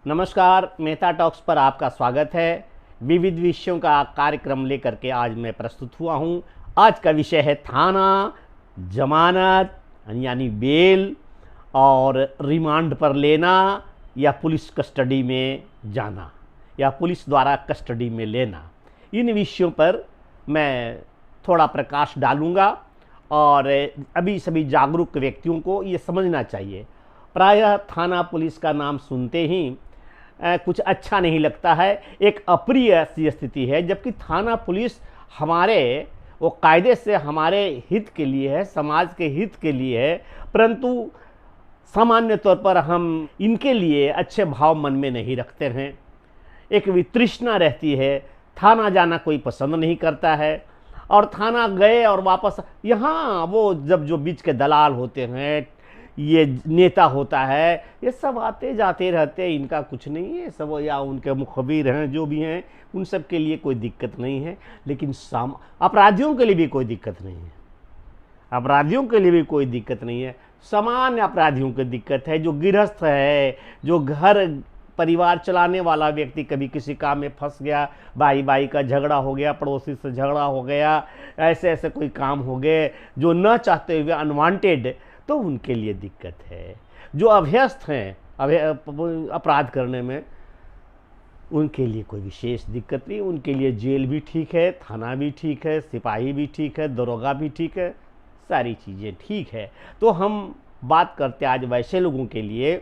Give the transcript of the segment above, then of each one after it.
नमस्कार, मेहता टॉक्स पर आपका स्वागत है। विविध विषयों का कार्यक्रम लेकर के आज मैं प्रस्तुत हुआ हूँ। आज का विषय है थाना, जमानत यानी बेल और रिमांड पर लेना या पुलिस कस्टडी में जाना या पुलिस द्वारा कस्टडी में लेना। इन विषयों पर मैं थोड़ा प्रकाश डालूँगा और अभी सभी जागरूक व्यक्तियों को ये समझना चाहिए। प्रायः थाना पुलिस का नाम सुनते ही कुछ अच्छा नहीं लगता है, एक अप्रिय सी स्थिति है। जबकि थाना पुलिस हमारे वो कायदे से हमारे हित के लिए है, समाज के हित के लिए है, परंतु सामान्य तौर पर हम इनके लिए अच्छे भाव मन में नहीं रखते हैं। एक वितृष्णा रहती है, थाना जाना कोई पसंद नहीं करता है और थाना गए और वापस यहाँ वो जब जो बीच के दलाल होते हैं, ये नेता होता है, ये सब आते जाते रहते हैं, इनका कुछ नहीं है, सब या उनके मुखबिर हैं जो भी हैं, उन सब के लिए कोई दिक्कत नहीं है। लेकिन अपराधियों के लिए भी कोई दिक्कत नहीं है, अपराधियों के लिए भी कोई दिक्कत नहीं है। सामान्य अपराधियों की दिक्कत है, जो गृहस्थ है, जो घर परिवार चलाने वाला व्यक्ति कभी किसी काम में फंस गया, भाई भाई का झगड़ा हो गया, पड़ोसी से झगड़ा हो गया, ऐसे ऐसे कोई काम हो गए जो न चाहते हुए अनवांटेड, तो उनके लिए दिक्कत है। जो अभ्यस्त हैं अपराध करने में, उनके लिए कोई विशेष दिक्कत नहीं। उनके लिए जेल भी ठीक है, थाना भी ठीक है, सिपाही भी ठीक है, दरोगा भी ठीक है, सारी चीज़ें ठीक है। तो हम बात करते आज वैसे लोगों के लिए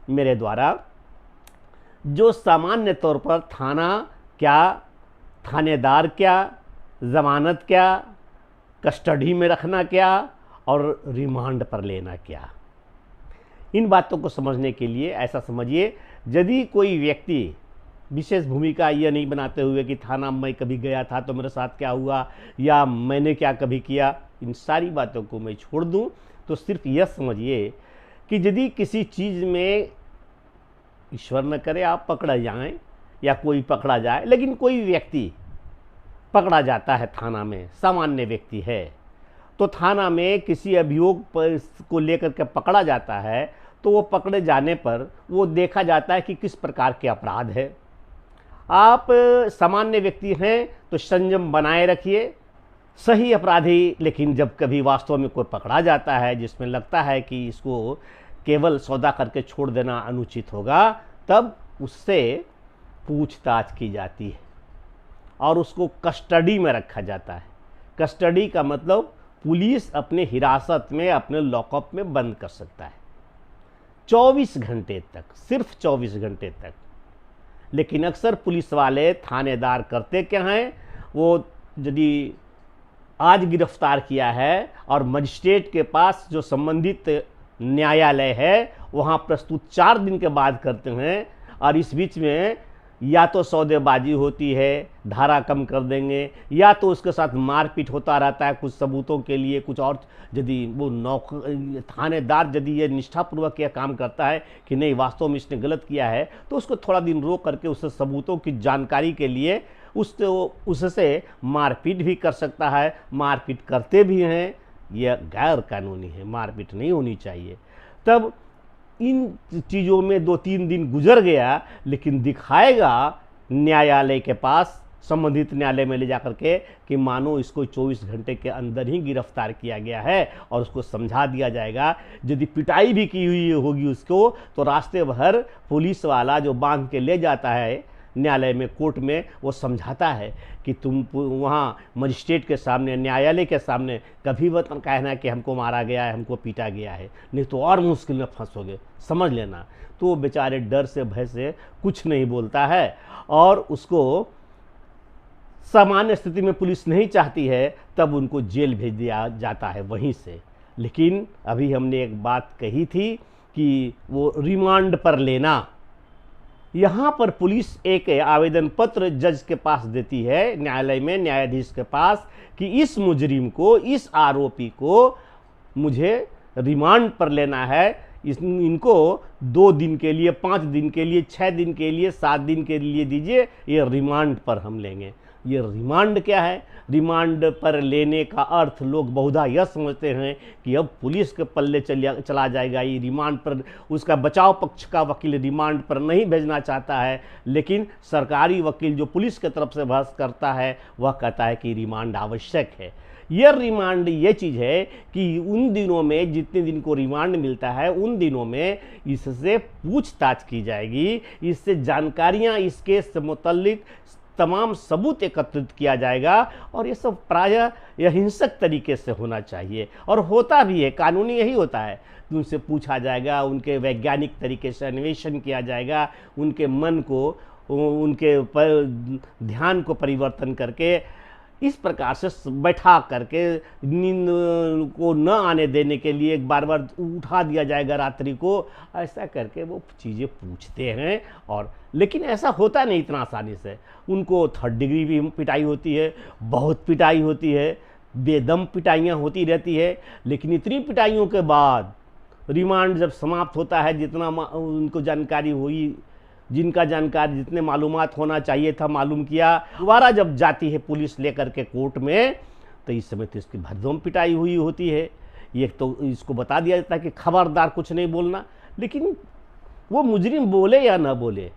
मेरे द्वारा जो सामान्य तौर पर थाना क्या, थानेदार क्या, ज़मानत क्या, कस्टडी में रखना क्या और रिमांड पर लेना क्या। इन बातों को समझने के लिए ऐसा समझिए, यदि कोई व्यक्ति विशेष भूमिका यह नहीं बनाते हुए कि थाना मैं कभी गया था तो मेरे साथ क्या हुआ या मैंने क्या कभी किया, इन सारी बातों को मैं छोड़ दूं, तो सिर्फ यह समझिए कि यदि किसी चीज़ में ईश्वर न करे आप पकड़ा जाएं या कोई पकड़ा जाए, लेकिन कोई व्यक्ति पकड़ा जाता है थाना में, सामान्य व्यक्ति है, तो थाना में किसी अभियोग पर को लेकर के पकड़ा जाता है, तो वो पकड़े जाने पर वो देखा जाता है कि किस प्रकार के अपराध है। आप सामान्य व्यक्ति हैं तो संयम बनाए रखिए। सही अपराधी, लेकिन जब कभी वास्तव में कोई पकड़ा जाता है जिसमें लगता है कि इसको केवल सौदा करके छोड़ देना अनुचित होगा, तब उससे पूछताछ की जाती है और उसको कस्टडी में रखा जाता है। कस्टडी का मतलब पुलिस अपने हिरासत में, अपने लॉकअप में बंद कर सकता है 24 घंटे तक, सिर्फ 24 घंटे तक। लेकिन अक्सर पुलिस वाले, थानेदार करते क्या हैं, वो यदि आज गिरफ्तार किया है और मजिस्ट्रेट के पास जो संबंधित न्यायालय है वहाँ प्रस्तुत 4 दिन के बाद करते हैं, और इस बीच में या तो सौदेबाजी होती है, धारा कम कर देंगे, या तो उसके साथ मारपीट होता रहता है कुछ सबूतों के लिए, कुछ और। यदि वो थानेदार यदि ये निष्ठापूर्वक यह काम करता है कि नहीं वास्तव में इसने गलत किया है, तो उसको थोड़ा दिन रोक करके उससे सबूतों की जानकारी के लिए उससे मारपीट भी कर सकता है। मारपीट करते भी हैं, यह गैर कानूनी है, मारपीट नहीं होनी चाहिए। तब इन चीज़ों में 2-3 दिन गुजर गया, लेकिन दिखाएगा न्यायालय के पास, संबंधित न्यायालय में ले जाकर के कि मानो इसको 24 घंटे के अंदर ही गिरफ्तार किया गया है, और उसको समझा दिया जाएगा। यदि पिटाई भी की हुई होगी उसको, तो रास्ते भर पुलिस वाला जो बांध के ले जाता है न्यायालय में, कोर्ट में, वो समझाता है कि तुम वहाँ मजिस्ट्रेट के सामने, न्यायालय के सामने कभी मत कहना कि हमको मारा गया है, हमको पीटा गया है, नहीं तो और मुश्किल में फंसोगे, समझ लेना। तो वो बेचारे डर से, भय से कुछ नहीं बोलता है, और उसको सामान्य स्थिति में पुलिस नहीं चाहती है तब उनको जेल भेज दिया जाता है वहीं से। लेकिन अभी हमने एक बात कही थी कि वो रिमांड पर लेना, यहाँ पर पुलिस एक आवेदन पत्र जज के पास देती है, न्यायालय में न्यायाधीश के पास, कि इस मुजरिम को, इस आरोपी को मुझे रिमांड पर लेना है, इनको 2 दिन के लिए, 5 दिन के लिए, 6 दिन के लिए, 7 दिन के लिए दीजिए, ये रिमांड पर हम लेंगे। ये रिमांड क्या है? रिमांड पर लेने का अर्थ लोग बहुधा यह समझते हैं कि अब पुलिस के पल्ले चला जाएगा, ये रिमांड पर उसका बचाव पक्ष का वकील रिमांड पर नहीं भेजना चाहता है, लेकिन सरकारी वकील जो पुलिस की तरफ से बहस करता है वह कहता है कि रिमांड आवश्यक है। यह रिमांड ये चीज़ है कि उन दिनों में, जितने दिन को रिमांड मिलता है उन दिनों में इससे पूछताछ की जाएगी, इससे जानकारियां, इस केस से मुतल्लिक तमाम सबूत एकत्रित किया जाएगा, और ये सब प्रायः यह हिंसक तरीके से होना चाहिए और होता भी है। कानूनी यही होता है, उनसे पूछा जाएगा, उनके वैज्ञानिक तरीके से अन्वेषण किया जाएगा, उनके मन को, उनके ध्यान को परिवर्तन करके इस प्रकार से बैठा करके नींद को न आने देने के लिए बार बार उठा दिया जाएगा रात्रि को, ऐसा करके वो चीज़ें पूछते हैं। और लेकिन ऐसा होता नहीं इतना आसानी से, उनको 3rd डिग्री भी पिटाई होती है, बहुत पिटाई होती है, बेदम पिटाइयाँ होती रहती है। लेकिन इतनी पिटाइयों के बाद रिमांड जब समाप्त होता है, जितना उनको जानकारी हुई, जिनका जानकारी, जितने मालूमात होना चाहिए था मालूम किया, दोबारा जब जाती है पुलिस लेकर के कोर्ट में, तो इस समय तो इसकी भरदम पिटाई हुई होती है। ये तो इसको बता दिया जाता है कि खबरदार कुछ नहीं बोलना, लेकिन वो मुजरिम बोले या ना बोले,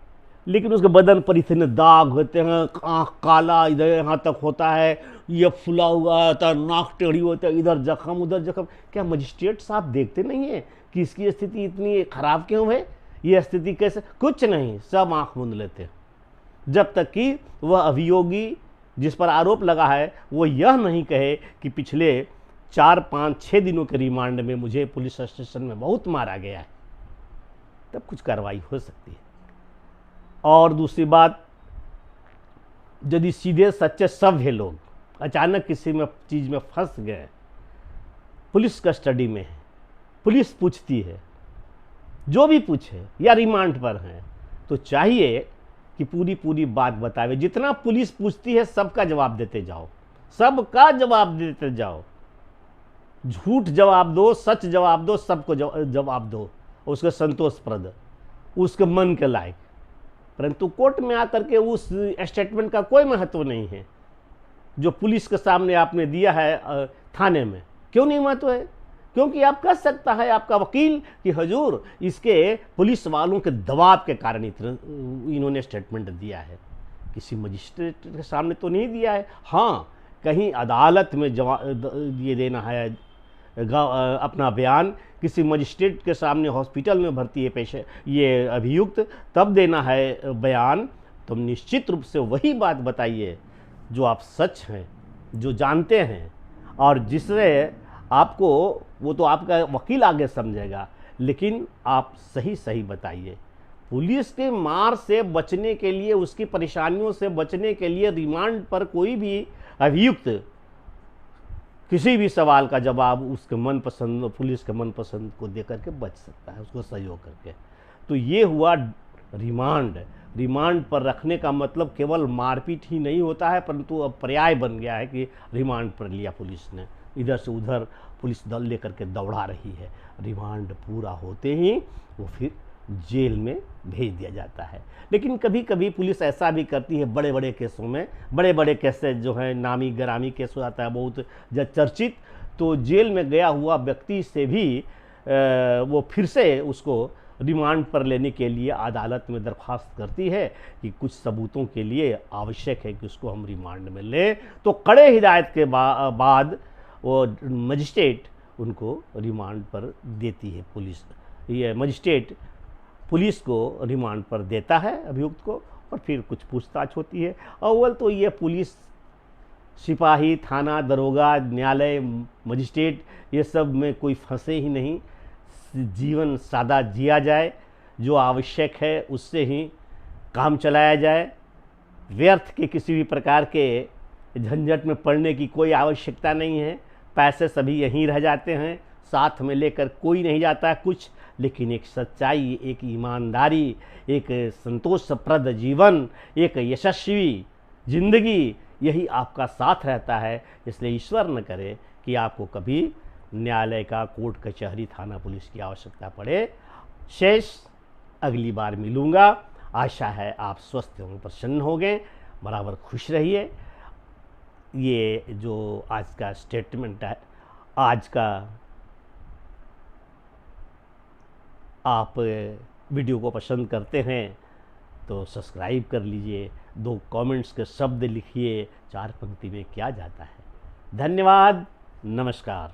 लेकिन उसके बदन पर इतने दाग होते हैं, आँख काला इधर यहाँ तक होता है, ये फुला हुआ होता है, नाक टेढ़ी होता है, इधर जख्म उधर जख्म। क्या मजिस्ट्रेट साहब देखते नहीं है कि इसकी स्थिति इतनी ख़राब क्यों है, ये स्थिति कैसे? कुछ नहीं, सब आंख मूंद लेते हैं, जब तक कि वह अभियोगी जिस पर आरोप लगा है वो यह नहीं कहे कि पिछले 4, 5, 6 दिनों के रिमांड में मुझे पुलिस स्टेशन में बहुत मारा गया है, तब कुछ कार्रवाई हो सकती है। और दूसरी बात, यदि सीधे सच्चे सभ्य लोग अचानक किसी में चीज़ में फंस गए, पुलिस कस्टडी में है, पुलिस पूछती है, जो भी पूछे या रिमांड पर हैं, तो चाहिए कि पूरी बात बतावे। जितना पुलिस पूछती है सबका जवाब देते जाओ, सबका जवाब देते जाओ, झूठ जवाब दो, सच जवाब दो, सबको जवाब दो, उसके संतोषप्रद, उसके मन के लायक। परंतु कोर्ट में आकर के उस स्टेटमेंट का कोई महत्व नहीं है जो पुलिस के सामने आपने दिया है थाने में। क्यों नहीं महत्व है? क्योंकि आप कह सकता है आपका वकील कि हजूर इसके पुलिस वालों के दबाव के कारण इन्होंने स्टेटमेंट दिया है, किसी मजिस्ट्रेट के सामने तो नहीं दिया है। हाँ, कहीं अदालत में ये देना है अपना बयान, किसी मजिस्ट्रेट के सामने हॉस्पिटल में भर्ती है ये अभियुक्त, तब देना है बयान। तो निश्चित रूप से वही बात बताइए जो आप सच हैं, जो जानते हैं, और जिससे आपको, वो तो आपका वकील आगे समझेगा, लेकिन आप सही बताइए। पुलिस के मार से बचने के लिए, उसकी परेशानियों से बचने के लिए रिमांड पर कोई भी अभियुक्त किसी भी सवाल का जवाब उसके मनपसंद, पुलिस के मनपसंद को दे करके बच सकता है, उसको सहयोग करके। तो ये हुआ रिमांड। रिमांड पर रखने का मतलब केवल मारपीट ही नहीं होता है, परंतु अब पर्याय बन गया है कि रिमांड पर लिया पुलिस ने, इधर से उधर पुलिस दल लेकर के दौड़ा रही है। रिमांड पूरा होते ही वो फिर जेल में भेज दिया जाता है। लेकिन कभी कभी पुलिस ऐसा भी करती है, बड़े बड़े केसों में, बड़े बड़े केसेस जो हैं, नामी ग्रामी केस हो जाता है बहुत चर्चित, तो जेल में गया हुआ व्यक्ति से भी वो फिर से उसको रिमांड पर लेने के लिए अदालत में दरख्वास्त करती है कि कुछ सबूतों के लिए आवश्यक है कि उसको हम रिमांड में लें। तो कड़े हिदायत के बाद वो मजिस्ट्रेट उनको रिमांड पर देती है। पुलिस, ये मजिस्ट्रेट पुलिस को रिमांड पर देता है अभियुक्त को, और फिर कुछ पूछताछ होती है। अव्वल तो ये पुलिस, सिपाही, थाना, दरोगा, न्यायालय, मजिस्ट्रेट, ये सब में कोई फंसे ही नहीं। जीवन सादा जिया जाए, जो आवश्यक है उससे ही काम चलाया जाए। व्यर्थ के किसी भी प्रकार के झंझट में पड़ने की कोई आवश्यकता नहीं है। पैसे सभी यहीं रह जाते हैं, साथ में लेकर कोई नहीं जाता है कुछ, लेकिन एक सच्चाई, एक ईमानदारी, एक संतोषप्रद जीवन, एक यशस्वी जिंदगी, यही आपका साथ रहता है। इसलिए ईश्वर न करे कि आपको कभी न्यायालय का, कोर्ट कचहरी, थाना, पुलिस की आवश्यकता पड़े। शेष अगली बार मिलूँगा। आशा है आप स्वस्थ होंगे, प्रसन्न हो गए। बराबर खुश रहिए ये जो आज का स्टेटमेंट है, आज का आप वीडियो को पसंद करते हैं तो सब्सक्राइब कर लीजिए, 2 कमेंट्स के शब्द लिखिए, 4 पंक्ति में क्या जाता है। धन्यवाद, नमस्कार।